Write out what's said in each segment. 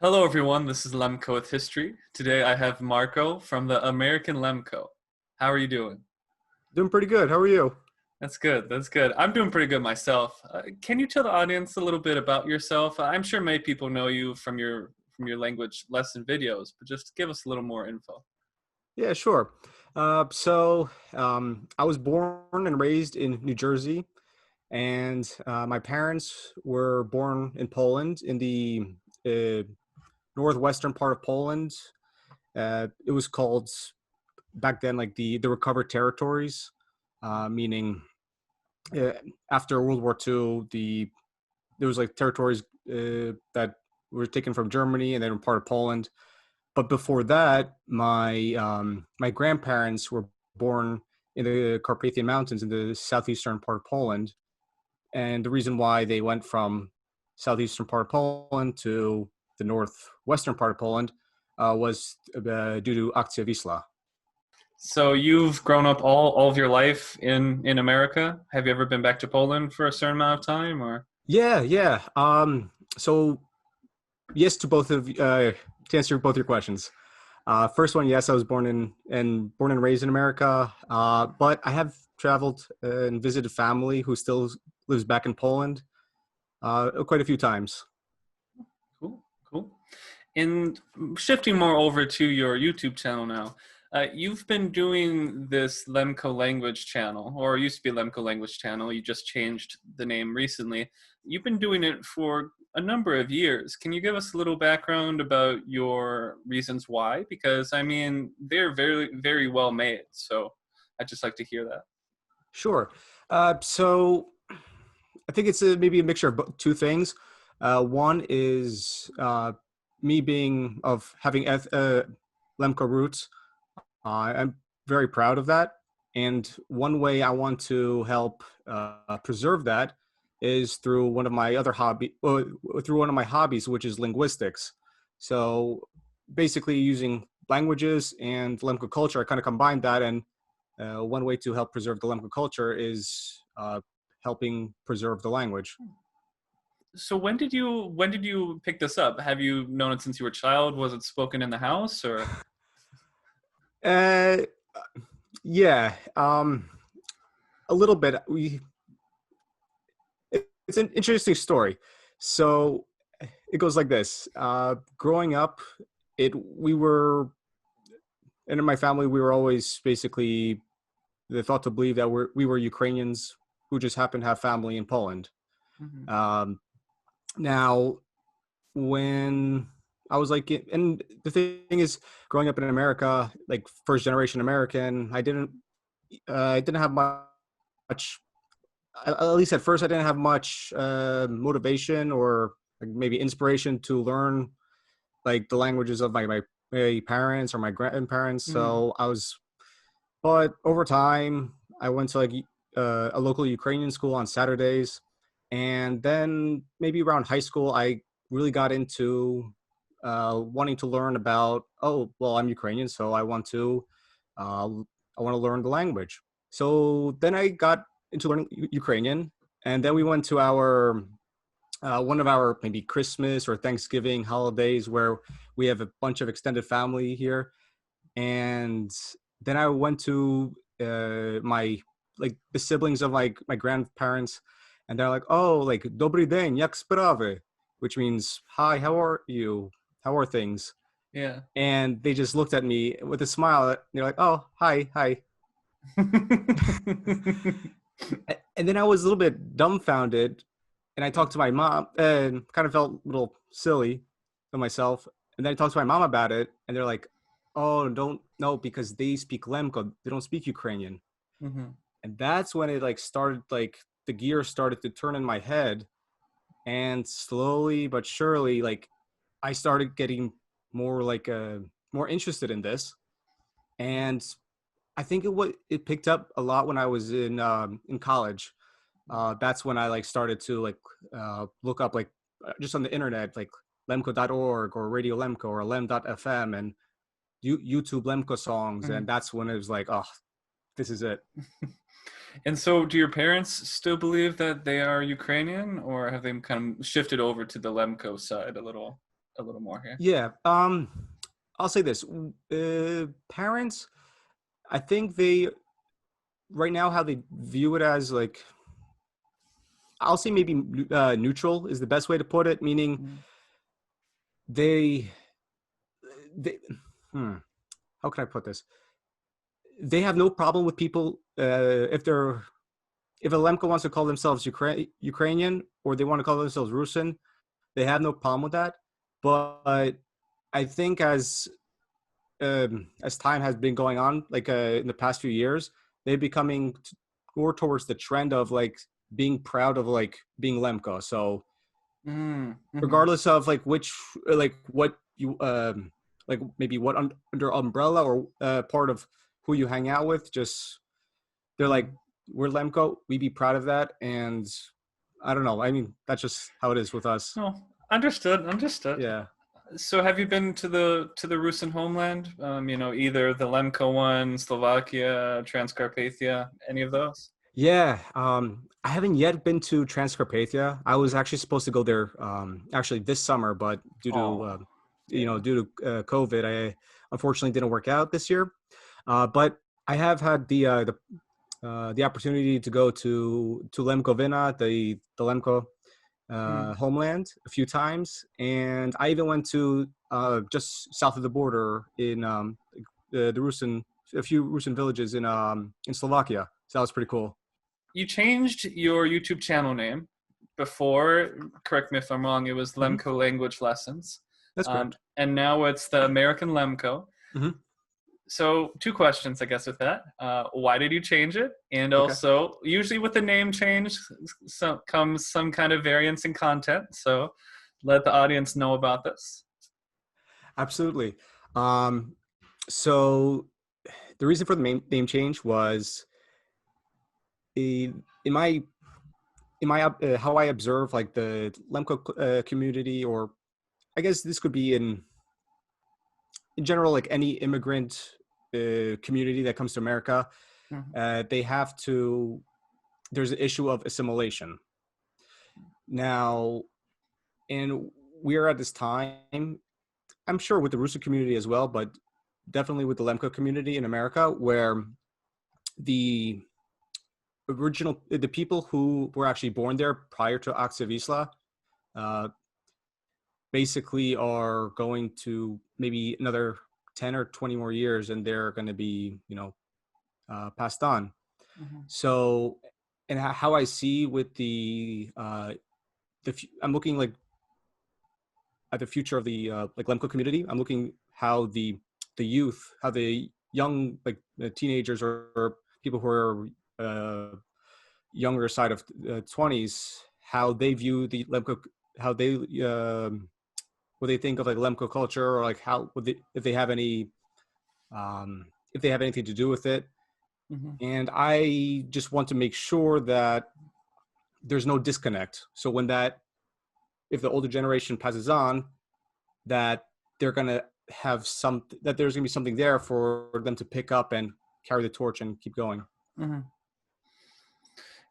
Hello, everyone. This is Lemko with History. Today I have Marko from the American Lemko. How are you doing? Doing pretty good. How are you? That's good. That's good. I'm doing pretty good myself. Can you tell the audience a little bit about yourself? I'm sure many people know you from your language lesson videos, but just give us a little more info. Yeah, sure. I was born and raised in New Jersey, and my parents were born in Poland, in the uh, northwestern part of Poland. It was called back then like the recovered territories, meaning uh, after World War II, there was like territories that were taken from Germany and they were part of Poland. But before that, my grandparents were born in the Carpathian Mountains in the southeastern part of Poland, and the reason why they went from southeastern part of Poland to the northwestern part of Poland was due to Akcja Wisła. So you've grown up all of your life in America. Have you ever been back to Poland for a certain amount of time, or? Yeah, yeah. So yes to both of to answer both your questions. First one, yes, I was born and raised in America, but I have traveled and visited family who still lives back in Poland quite a few times. Cool, cool. And shifting more over to your YouTube channel now, you've been doing this Lemko language channel, or it used to be Lemko language channel. You just changed the name recently. You've been doing it for a number of years. Can you give us a little background about your reasons why? Because I mean, they're very, very well made. So I'd just like to hear that. Sure. So I think it's maybe a mixture of two things. One is me being of having Lemko roots. I'm very proud of that. And one way I want to help preserve that is through through one of my hobbies, which is linguistics. So basically, using languages and Lemko culture, I kind of combine that. And one way to help preserve the Lemko culture is helping preserve the language. So when did you pick this up? Have you known it since you were a child? Was it spoken in the house or? Uh, yeah, a little bit. It's an interesting story. So it goes like this. Growing up, it we were and in my family we were always basically the thought to believe that we were Ukrainians who just happened to have family in Poland. Mhm. Um, Now, when I was like, and the thing is, growing up in America, like first generation American, I didn't have much. At least at first, I didn't have much motivation or like maybe inspiration to learn like the languages of my parents or my grandparents. Mhm. But over time, I went to like a local Ukrainian school on Saturdays, and then maybe around high school, I really got into wanting to learn about. Oh, well, I'm Ukrainian, so uh, I want to learn the language. So then I got into learning Ukrainian, and then we went to our one of our maybe Christmas or Thanksgiving holidays where we have a bunch of extended family here, and then I went to my like the siblings of like my grandparents, and they're like, "Oh, like Dobry den, jak sprawy," which means "Hi, how are you? How are things?" Yeah. And they just looked at me with a smile. They're like, "Oh, hi, hi." And then I was a little bit dumbfounded, and I talked to my mom, and kind of felt a little silly to myself. And then I talked to my mom about it, and they're like, "Oh, don't no, because they speak Lemko, they don't speak Ukrainian." Mhm. And that's when it like started, like the gears started to turn in my head, and slowly but surely, like I started getting more like more interested in this, and I think it picked up a lot when I was in college. That's when I like started to like look up like just on the internet like lemko.org or Radio Lemko or lem.fm and YouTube Lemko songs, and Mhm. that's when it was like, oh, this is it. And so, do your parents still believe that they are Ukrainian, or have they kind of shifted over to the Lemko side a little? a little more here. Yeah. I'll say this. Parents, I think they right now how they view it as like I'll say maybe neutral is the best way to put it. Meaning Mm. they they hmm, how can I put this? They have no problem with people if a Lemko wants to call themselves Ukrainian or they want to call themselves Rusin, they have no problem with that. But I think as time has been going on, like in the past few years, they're becoming more towards the trend of like being proud of like being Lemko. So Mm. Mm-hmm. regardless of like which, like what you, like maybe what under umbrella or part of who you hang out with, just they're like, we're Lemko, we be proud of that. And I don't know. I mean, that's just how it is with us. Oh, understood. Understood. Yeah. So, have you been to the Rusin homeland? Either the Lemko one, Slovakia, Transcarpathia, any of those? Yeah, I haven't yet been to Transcarpathia. I was actually supposed to go there actually this summer, but due to Oh, yeah. COVID, I unfortunately didn't work out this year. But I have had the opportunity to go to Lemko-Vina, the Lemko Mm. homeland a few times, and I even went to just south of the border in the Rusin, a few Rusin villages in Slovakia. So that was pretty cool. You changed your YouTube channel name before. Correct me if I'm wrong. It was Hmm. Lemko Language Lessons, That's correct. and now it's the American Lemko. Hmm. So, two questions, I guess, with that. Why did you change it? And Okay. also, usually with the name change comes some kind of variance in content. So, let the audience know about this. Absolutely. Um, so the reason for the name change was in my how I observe like the Lemko community, or I guess this could be in general, like any immigrant community that comes to America, Mhm. they have to. There's an issue of assimilation now, and we are at this time. I'm sure with the Russo community as well, but definitely with the Lemko community in America, where the the people who were actually born there prior to Aksa uh, basically are going to maybe another 10 or 20 more years and they're going to be, passed on. Mhm. So, and how I see with I'm looking like at the future of the like Lemko community. I'm looking how the youth, how the young like teenagers or people who are younger side of 20s, how they view the Lemko, how they what they think of like Lemko culture, or like how would they, if they have anything to do with it. Mhm. And I just want to make sure that there's no disconnect. So when that, if the older generation passes on, that they're gonna have that there's gonna be something there for them to pick up and carry the torch and keep going. Mhm.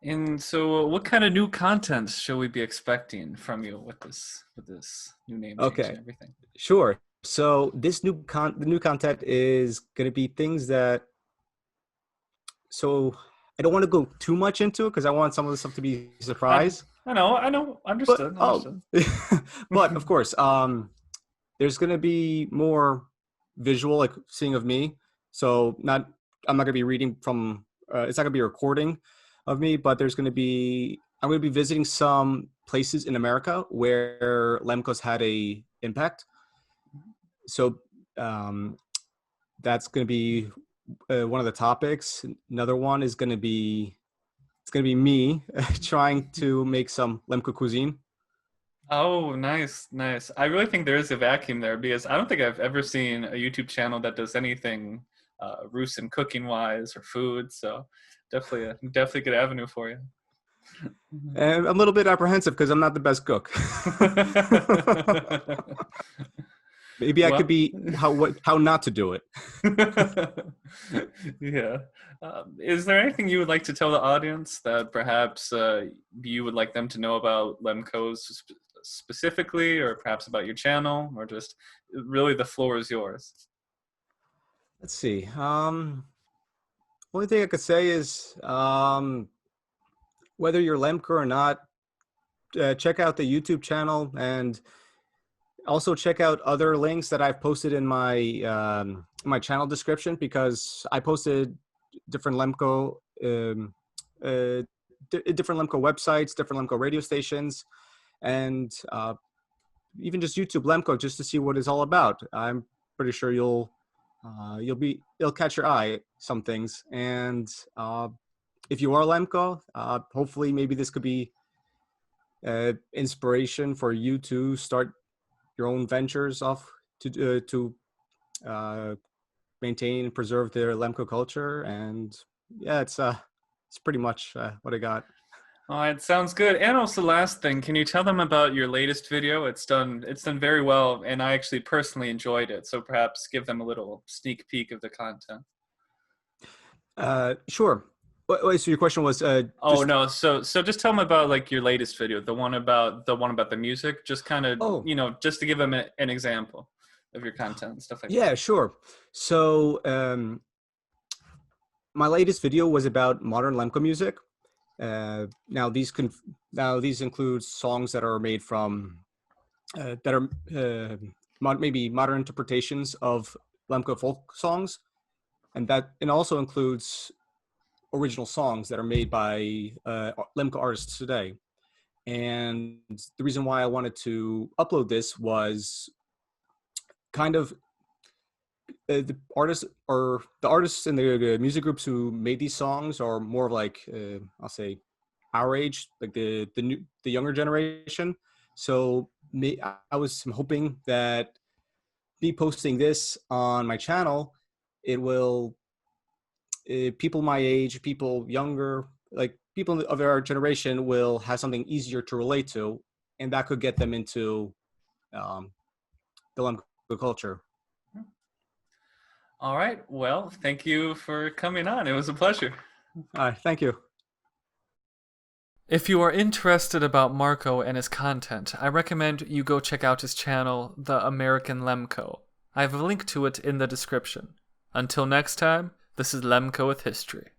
And so, what kind of new content should we be expecting from you with this new name change Okay, and everything? sure. So this the new content is gonna be things that, so I don't want to go too much into it because I want some of the stuff to be I surprise. I know, But understood, oh, understood. but of course, there's gonna be more visual, like seeing of me. So I'm not gonna be reading from. It's not gonna be a recording of me, but I'm gonna be visiting some places in America where Lemkos had a impact. So um, that's gonna be one of the topics. Another one is gonna be it's gonna be me trying to make some Lemko cuisine. Oh, nice, nice. I really think there is a vacuum there because I don't think I've ever seen a YouTube channel that does anything Rusin cooking wise or food. So definitely a good avenue for you. And I'm a little bit apprehensive because I'm not the best cook. Maybe I could Well, be how not to do it. yeah. Is there anything you would like to tell the audience that perhaps you would like them to know about Lemko's specifically, or perhaps about your channel, or just really the floor is yours? Let's see. Only thing I could say is whether you're Lemko or not, check out the YouTube channel and also check out other links that I've posted in my channel description, because I posted different Lemko different Lemko websites, different Lemko radio stations, and even just YouTube Lemko just to see what it's all about. I'm pretty sure it'll catch your eye, some things. And if you are Lemko, hopefully maybe this could be inspiration for you to start your own ventures off to maintain and preserve their Lemko culture. And yeah, it's pretty much what I got. All right, sounds good. And also, last thing, can you tell them about your latest video? It's done very well, and I actually personally enjoyed it. So perhaps give them a little sneak peek of the content. Sure. Wait, so your question was? Oh no, so just tell them about like your latest video, the one about the music. Just kind of, just to give them an example of your content and stuff like that. Yeah, sure. So my latest video was about modern Lemko music. Now these include songs that are made from maybe modern interpretations of Lemko folk songs, and also includes original songs that are made by Lemko artists today. And the reason why I wanted to upload this was kind of the artists and the music groups who made these songs are more of like I'll say our age, like the younger generation. So I was hoping that me posting this on my channel, it will people my age, people younger, like people of our generation will have something easier to relate to, and that could get them into the Lemko culture. All right. Well, thank you for coming on. It was a pleasure. Thank you. If you are interested about Marko and his content, I recommend you go check out his channel, The American Lemko. I have a link to it in the description. Until next time, this is Lemko with History.